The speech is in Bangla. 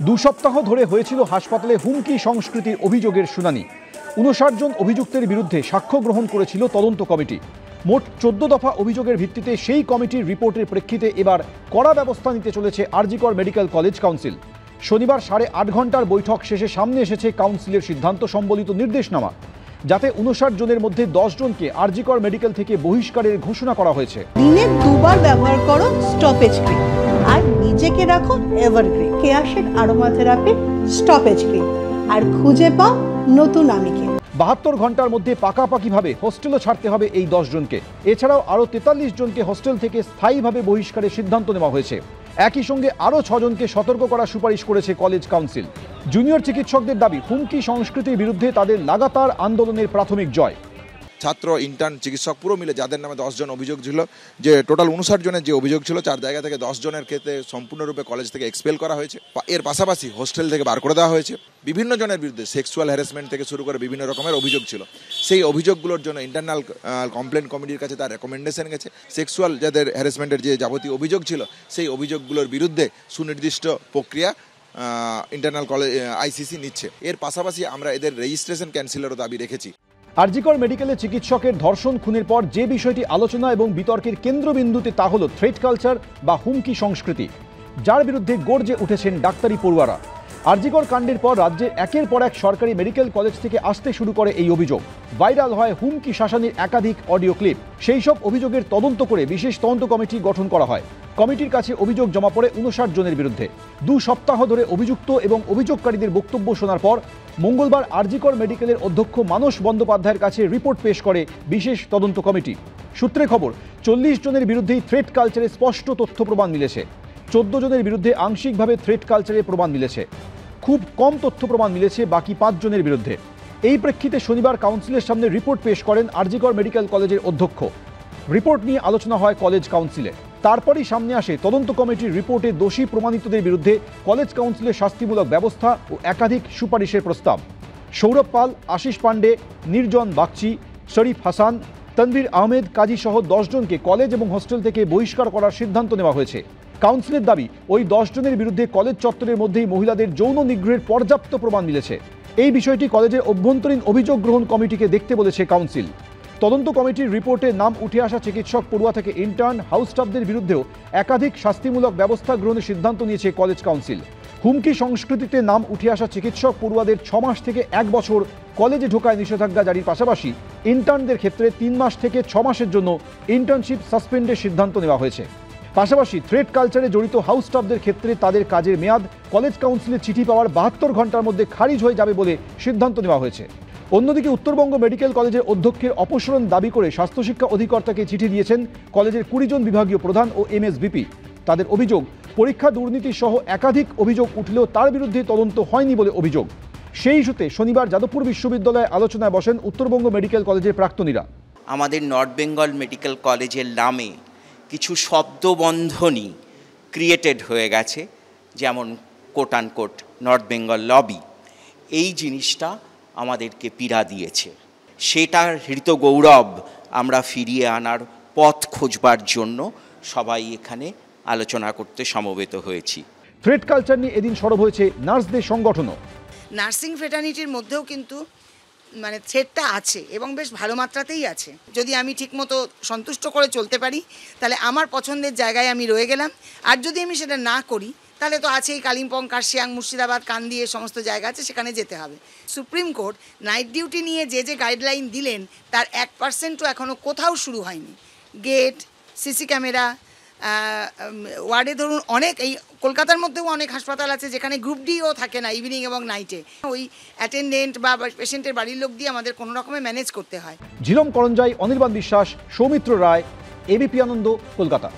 দু সপ্তাহ ধরে হয়েছিল হাসপাতালে হুমকি সংস্কৃতির অভিযোগের শুনানি। ৫৯ জন অভিযুক্তের বিরুদ্ধে সাক্ষ্য গ্রহণ করেছিল তদন্ত কমিটি। মোট ১৪ দফা অভিযোগের ভিত্তিতে সেই কমিটির রিপোর্টের প্রেক্ষিতে এবার কড়া ব্যবস্থা নিতে চলেছে আরজিকর মেডিকেল কলেজ কাউন্সিল। শনিবার ৮.৫ ঘন্টার বৈঠক শেষে সামনে এসেছে কাউন্সিলের সিদ্ধান্ত সম্বলিত নির্দেশনামা, যাতে ৫৯ জনের মধ্যে ১০ জনকে আরজিকর মেডিকেল থেকে বহিষ্কারের ঘোষণা করা হয়েছে। দিনে দুবার ব্যবহার করো স্টপেজ ক্রিম আর নিজেকে রাখো evergreen Keya Seth aromatherapy stop age cream, আর খুঁজে পাও নতুন আমিকে। ৭২ ঘন্টার মধ্যে পাকাপাকিভাবে হোস্টেলও ছাড়তে হবে এই ১০ জনকে। এছাড়াও আরও ৪৩ জনকে হোস্টেল থেকে স্থায়ীভাবে বহিষ্কারের সিদ্ধান্ত নেওয়া হয়েছে। একই সঙ্গে আরও ৬ জনকে সতর্ক করার সুপারিশ করেছে কলেজ কাউন্সিল। জুনিয়র চিকিৎসকদের দাবি, হুমকি সংস্কৃতির বিরুদ্ধে তাদের লাগাতার আন্দোলনের প্রাথমিক জয়। ছাত্র, ইন্টার্ন, চিকিৎসক পুরো মিলে যাদের নামে ১০ জন অভিযোগ ছিল, যে টোটাল ৫৯ জনের যে অভিযোগ ছিল, 4 জায়গা থেকে 10 জনের ক্ষেত্রে সম্পূর্ণরূপে কলেজ থেকে এক্সপেল করা হয়েছে। এর পাশাপাশি হোস্টেল থেকে বার করে দেওয়া হয়েছে। বিভিন্ন জনের বিরুদ্ধে সেক্সুয়াল হ্যারাসমেন্ট থেকে শুরু করে বিভিন্ন রকমের অভিযোগ ছিল। সেই অভিযোগগুলোর জন্য ইন্টারনাল কমপ্লেন কমিটির কাছে তার রেকমেন্ডেশন গেছে। সেক্সুয়াল যাদের হ্যারাসমেন্টের যে যাবতীয় অভিযোগ ছিল, সেই অভিযোগগুলোর বিরুদ্ধে সুনির্দিষ্ট প্রক্রিয়া ইন্টারনাল কলেজ আইসিসি নিচ্ছে। এর পাশাপাশি আমরা এদের রেজিস্ট্রেশন ক্যান্সেলেরও দাবি রেখেছি। আরজিকর মেডিকেলে চিকিৎসকের ধর্ষণ খুনের পর যে বিষয়টি আলোচনা এবং বিতর্কের কেন্দ্রবিন্দুতে তা হল থ্রেট কালচার বা হুমকি সংস্কৃতি, যার বিরুদ্ধে গর্জে উঠেছেন ডাক্তারি পড়ুয়ারা। আরজিকর কাণ্ডের পর রাজ্যে একের পর এক সরকারি মেডিকেল কলেজ থেকে আসতে শুরু করে এই অভিযোগ। ভাইরাল হয় হুমকি শাসানির একাধিক অডিও ক্লিপ। সেই সব অভিযোগের তদন্ত করে বিশেষ তদন্ত কমিটি গঠন করা হয়। কমিটির কাছে অভিযোগ জমা পড়ে ৫৯ জনের বিরুদ্ধে। ২ সপ্তাহ ধরে অভিযুক্ত এবং অভিযোগকারীদের বক্তব্য শোনার পর মঙ্গলবার আরজিকর মেডিকেলের অধ্যক্ষ মানস বন্দ্যোপাধ্যায়ের কাছে রিপোর্ট পেশ করে বিশেষ তদন্ত কমিটি। সূত্রে খবর, ৪০ জনের বিরুদ্ধেই থ্রেট কালচারে স্পষ্ট তথ্য প্রমাণ মিলেছে। ১৪ জনের বিরুদ্ধে আংশিকভাবে থ্রেট কালচারে প্রমাণ মিলেছে। খুব কম তথ্য প্রমাণ মিলেছে বাকি ৫ জনের বিরুদ্ধে। এই প্রেক্ষিতে শনিবার কাউন্সিলের সামনে রিপোর্ট পেশ করেন আরজিকর মেডিকেল কলেজের অধ্যক্ষ। রিপোর্ট নিয়ে আলোচনা হয় কলেজ কাউন্সিলে। তারপরই সামনে আসে তদন্ত কমিটির রিপোর্টে দোষী প্রমাণিতদের বিরুদ্ধে কলেজ কাউন্সিলের শাস্তিমূলক ব্যবস্থা ও একাধিক সুপারিশের প্রস্তাব। সৌরভ পাল, আশিস পাণ্ডে, নির্জন বাগচি, শরীফ হাসান, তনভীর আহমেদ কাজী সহ ১০ জনকে কলেজ এবং হোস্টেল থেকে বহিষ্কার করার সিদ্ধান্ত নেওয়া হয়েছে। কাউন্সিলের দাবি, ওই 10 জনের বিরুদ্ধে কলেজ চত্বরের মধ্যেই মহিলাদের যৌন নিগ্রহের পর্যাপ্ত প্রমাণ মিলেছে। এই বিষয়টি কলেজের অভ্যন্তরীণ অভিযোগ গ্রহণ কমিটিকে দেখতে বলেছে কাউন্সিল। তদন্ত কমিটির রিপোর্টে নাম উঠে আসা চিকিৎসক পড়ুয়া থেকে ইন্টার্ন, হাউস স্টাফদের বিরুদ্ধেও একাধিক শাস্তিমূলক ব্যবস্থা গ্রহণের সিদ্ধান্ত নিয়েছে কলেজ কাউন্সিল। হুমকি সংস্কৃতিতে নাম উঠে আসা চিকিৎসক পড়ুয়াদের ৬ মাস থেকে ১ বছর কলেজে ঢোকায় নিষেধাজ্ঞা জারির পাশাপাশি ইন্টার্নদের ক্ষেত্রে ৩ মাস থেকে ৬ মাসের জন্য ইন্টার্নশিপ সাসপেন্ডের সিদ্ধান্ত নেওয়া হয়েছে। পাশাপাশি থ্রেট কালচারে জড়িত হাউস স্টাফদের ক্ষেত্রে তাদের কাজের মেয়াদ কলেজ কাউন্সিলের চিঠি পাওয়ার ৭২ ঘন্টার মধ্যে খারিজ হয়ে যাবে বলে সিদ্ধান্ত নেওয়া হয়েছে। অন্যদিকে উত্তরবঙ্গ মেডিকেল কলেজের অধ্যক্ষের অপসারণ দাবি করে স্বাস্থ্য শিক্ষা অধিকর্তাকে চিঠি দিয়েছেন কলেজের ২০ জন বিভাগীয় প্রধান ও এমএসভিপি। তাদের অভিযোগ, পরীক্ষা দুর্নীতি সহ একাধিক অভিযোগ উঠলেও তার বিরুদ্ধে তদন্ত হয়নি বলে অভিযোগ। সেই ইস্যুতে শনিবার যাদবপুর বিশ্ববিদ্যালয়ে আলোচনায় বসেন উত্তরবঙ্গ মেডিকেল কলেজের প্রাক্তনীরা। আমাদের নর্থ বেঙ্গল মেডিকেল কলেজের নামে কিছু শব্দবন্ধনী ক্রিয়েটেড হয়ে গেছে, যেমন coat unquote north Bengal lobby. এই জিনিসটা আমাদেরকে পীড়া দিয়েছে। সেটার হৃত গৌরব আমরা ফিরিয়ে আনার পথ খোঁজবার জন্য সবাই এখানে আলোচনা করতে সমবেত হয়েছি। থ্রেট কালচার নিয়ে এদিন সরব হয়েছে নার্সদের সংগঠনও। নার্সিং ফ্রেটার্নিটির মধ্যেও কিন্তু থ্রেটটা আছে এবং বেশ ভালো মাত্রাতেই আছে। যদি আমি ঠিকমতো সন্তুষ্ট করে চলতে পারি তাহলে আমার পছন্দের জায়গায় আমি রয়ে গেলাম, আর যদি আমি সেটা না করি তাহলে তো আছেই কালিম্পং, কার্শিয়াং, মুর্শিদাবাদ, কান্দি, সমস্ত জায়গা আছে, সেখানে যেতে হবে। সুপ্রিম কোর্ট নাইট ডিউটি নিয়ে যে গাইডলাইন দিলেন তার 1%ও এখনও কোথাও শুরু হয়নি। গেট, সিসি ক্যামেরা, ওয়ার্ডে ধরুন অনেক, এই কলকাতার মধ্যেও অনেক হাসপাতাল আছে যেখানে গ্রুপ ডিও থাকে না ইভিনিং এবং নাইটে। ওই অ্যাটেন্ডেন্ট বা পেশেন্টের বাড়ির লোক দিয়ে আমাদের কোনো রকমে ম্যানেজ করতে হয়। ঝিলম করঞ্জাই, অনির্বাণ বিশ্বাস, সৌমিত্র রায়, এবিপি আনন্দ, কলকাতা।